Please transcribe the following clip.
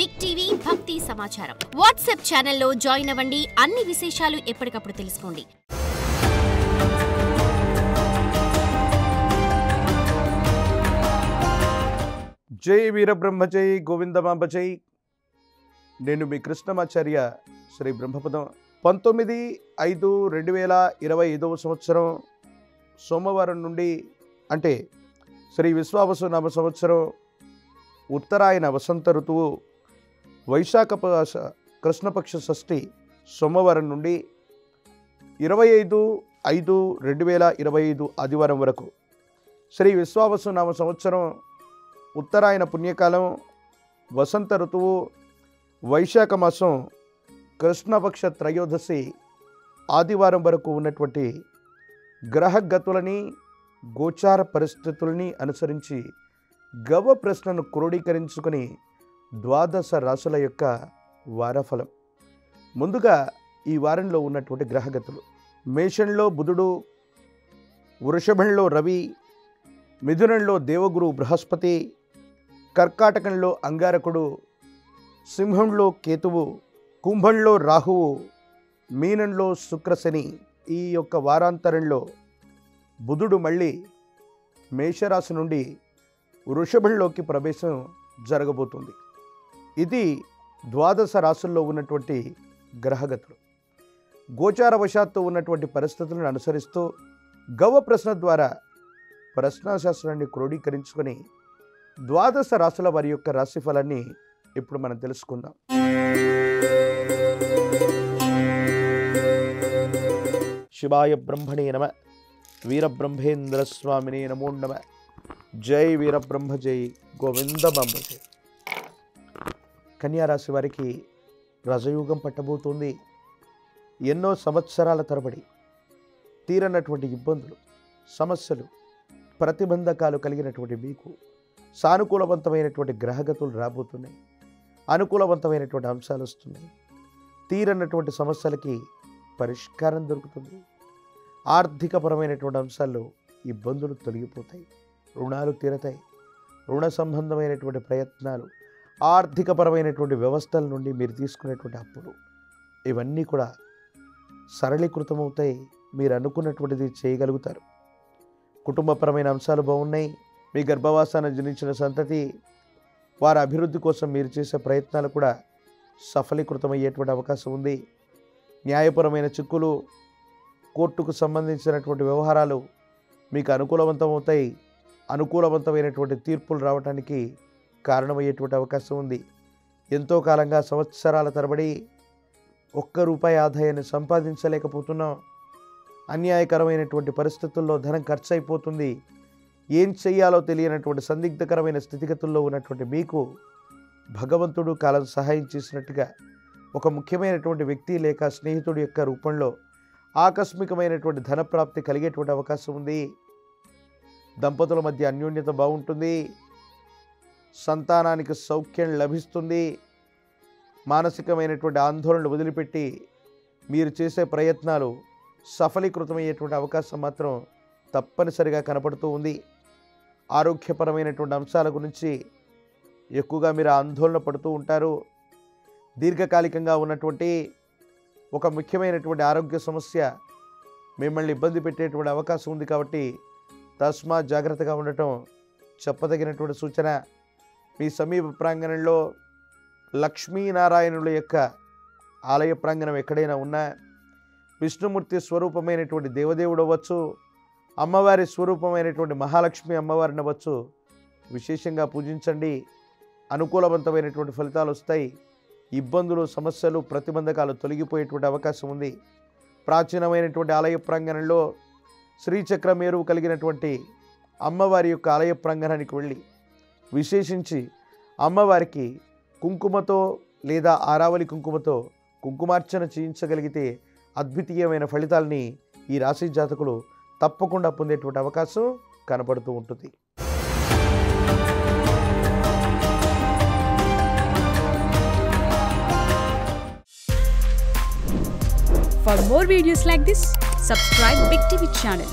Big TV భక్తి సమాచారం WhatsApp ఛానల్లో జాయిన్ అవ్వండి. అన్ని విశేషాలు ఎప్పటికప్పుడు తెలుసుకోండి. జై వీరబ్రహ్మ జై గోవిందమాంబ జై. నేను మీ కృష్ణమాచార్య శ్రీ బ్రహ్మపదం. 19/5/2025 సంవత్సరం సోమవారం నుండి అంటే శ్రీ విశ్వావసు నామ సంవత్సరం ఉత్తరాయణ వసంత ఋతువు వైశాఖ కృష్ణపక్ష షష్ఠి సోమవారం నుండి 25/5/2025 ఆదివారం వరకు శ్రీ విశ్వావసు నామ సంవత్సరం ఉత్తరాయణ పుణ్యకాలం వసంత ఋతువు వైశాఖ మాసం కృష్ణపక్ష త్రయోదశి ఆదివారం వరకు ఉన్నటువంటి గ్రహగతులని గోచార పరిస్థితులని అనుసరించి గవ ప్రశ్నను క్రోడీకరించుకొని ద్వాదశ రాశుల యొక్క వారఫలం. ముందుగా ఈ వారంలో ఉన్నటువంటి గ్రహగతులు: మేషంలో బుధుడు, వృషభంలో రవి, మిథునంలో దేవగురు బృహస్పతి, కర్కాటకంలో అంగారకుడు, సింహంలో కేతువు, కుంభంలో రాహువు, మీనంలో శుక్రశని. ఈ యొక్క వారాంతరంలో బుధుడు మళ్ళీ మేషరాశి నుండి వృషభంలోకి ప్రవేశం జరగబోతుంది. ఇది ద్వాదశ రాశుల్లో ఉన్నటువంటి గ్రహగతులు. గోచారవశాత్తు ఉన్నటువంటి పరిస్థితులను అనుసరిస్తూ గవ ప్రశ్న ద్వారా ప్రశ్నాశాస్త్రాన్ని క్రోడీకరించుకొని ద్వాదశ రాశుల వారి యొక్క రాశిఫలాన్ని ఇప్పుడు మనం తెలుసుకుందాం. శివాయ బ్రహ్మణే నమ. వీరబ్రహ్మేంద్ర స్వామినే నమో నమ. జై వీరబ్రహ్మ జై గోవిందమాంబ జై. కన్యారాశి వారికి రజయోగం పట్టబోతోంది. ఎన్నో సంవత్సరాల తరబడి తీరనటువంటి ఇబ్బందులు, సమస్యలు, ప్రతిబంధకాలు కలిగినటువంటి మీకు సానుకూలవంతమైనటువంటి గ్రహగతులు రాబోతున్నాయి. అనుకూలవంతమైనటువంటి అంశాలు వస్తున్నాయి. తీరనటువంటి సమస్యలకి పరిష్కారం దొరుకుతుంది. ఆర్థికపరమైనటువంటి అంశాల్లో ఇబ్బందులు తొలగిపోతాయి. రుణాలు తీరతాయి. రుణ సంబంధమైనటువంటి ప్రయత్నాలు, ఆర్థికపరమైనటువంటి వ్యవస్థల నుండి మీరు తీసుకునేటువంటి అప్పులు ఇవన్నీ కూడా సరళీకృతమవుతాయి. మీరు అనుకున్నటువంటిది చేయగలుగుతారు. కుటుంబపరమైన అంశాలు బాగున్నాయి. మీ గర్భవాసాన జనించిన సంతతి వారి అభివృద్ధి కోసం మీరు చేసే ప్రయత్నాలు కూడా సఫలీకృతమయ్యేటువంటి అవకాశం ఉంది. న్యాయపరమైన చిక్కులు, కోర్టుకు సంబంధించినటువంటి వ్యవహారాలు మీకు అనుకూలవంతమవుతాయి. అనుకూలవంతమైనటువంటి తీర్పులు రావడానికి కారణమయ్యేటువంటి అవకాశం ఉంది. ఎంతో కాలంగా సంవత్సరాల తరబడి ₹1 ఆదాయాన్ని సంపాదించలేకపోతున్నాం. అన్యాయకరమైనటువంటి పరిస్థితుల్లో ధనం ఖర్చు అయిపోతుంది. ఏం చెయ్యాలో తెలియనటువంటి సందిగ్ధకరమైన స్థితిగతుల్లో ఉన్నటువంటి మీకు భగవంతుడు కాలం సహాయం చేసినట్టుగా ఒక ముఖ్యమైనటువంటి వ్యక్తి లేక స్నేహితుడి యొక్క రూపంలో ఆకస్మికమైనటువంటి ధనప్రాప్తి కలిగేటువంటి అవకాశం ఉంది. దంపతుల మధ్య అన్యోన్యత బాగుంటుంది. సంతానానికి సౌఖ్యం లభిస్తుంది. మానసికమైనటువంటి ఆందోళనలు వదిలిపెట్టి మీరు చేసే ప్రయత్నాలు సఫలీకృతమయ్యేటువంటి అవకాశం మాత్రం తప్పనిసరిగా కనపడుతూ ఉంది. ఆరోగ్యపరమైనటువంటి అంశాల గురించి ఎక్కువగా మీరు ఆందోళన పడుతూ ఉంటారు. దీర్ఘకాలికంగా ఉన్నటువంటి ఒక ముఖ్యమైనటువంటి ఆరోగ్య సమస్య మిమ్మల్ని ఇబ్బంది పెట్టేటువంటి అవకాశం ఉంది. కాబట్టి తస్మాత్ జాగ్రత్తగా ఉండటం చెప్పదగినటువంటి సూచన. మీ సమీప ప్రాంగణంలో లక్ష్మీనారాయణుల యొక్క ఆలయ ప్రాంగణం ఎక్కడైనా ఉన్నా, విష్ణుమూర్తి స్వరూపమైనటువంటి దేవదేవుడు అవ్వచ్చు, అమ్మవారి స్వరూపమైనటువంటి మహాలక్ష్మి అమ్మవారిని అవ్వచ్చు, విశేషంగా పూజించండి. అనుకూలవంతమైనటువంటి ఫలితాలు వస్తాయి. ఇబ్బందులు, సమస్యలు, ప్రతిబంధకాలు తొలగిపోయేటువంటి అవకాశం ఉంది. ప్రాచీనమైనటువంటి ఆలయ ప్రాంగణంలో శ్రీచక్ర మేరువు కలిగినటువంటి అమ్మవారి యొక్క ఆలయ ప్రాంగణానికి వెళ్ళి విశేషించి అమ్మవారికి కుంకుమతో లేదా ఆరావళి కుంకుమతో కుంకుమార్చన చేయించగలిగితే అద్వితీయమైన ఫలితాలని ఈ రాశి జాతకులు తప్పకుండా పొందేటువంటి అవకాశం కనబడుతూ ఉంటుంది. For more videos like this, subscribe Big TV channel.